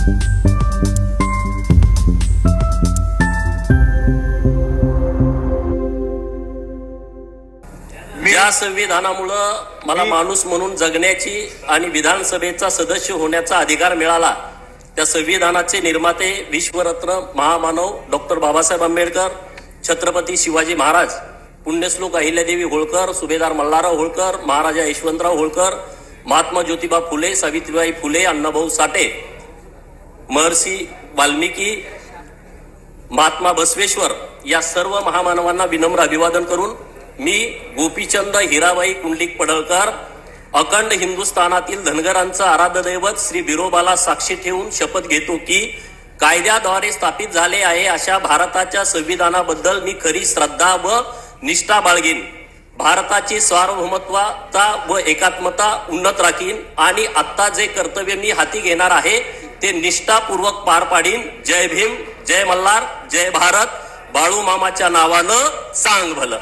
या संविधानामुळे मला माणूस म्हणून जगण्याची आणि विधानसभेचा सदस्य होण्याचा अधिकार मिळाला। त्या संविधानाचे निर्माते विश्वरत्न महामानव डॉक्टर बाबासाहेब आंबेडकर, छत्रपती शिवाजी महाराज, पुण्यश्लोक अहिल्यादेवी होळकर, सुभेदार मल्हारराव होळकर, महाराजा यशवंतराव होळकर, महात्मा ज्योतिबा फुले, सावित्रीबाई फुले, अण्णाभाऊ साठे, महर्षी वाल्मिकी, महात्मा बसवेश्वर या सर्व महामानवांना विनम्र अभिवादन करून मी गोपीचंद हिराबाई कुंडलिक पडळकर अखंड हिंदुस्थानातील धनगरांचं आराध्य दैवत श्री बिरोबाला साक्षी ठेवून शपथ घेतो की कायद्याद्वारे स्थापित झाले आहे अशा भारताच्या संविधानाबद्दल मी खरी श्रद्धा व निष्ठा बाळगीन। भारताची सार्वभौमत्वता व एकात्मता उन्नत राखीन आणि आता जे कर्तव्य मी हाती घेणार आहे ते निष्ठापूर्वक पार पाडीन। जय भीम, जय मल्हार, जय भारत। बाळू मामाच्या नावानं सांग भलं।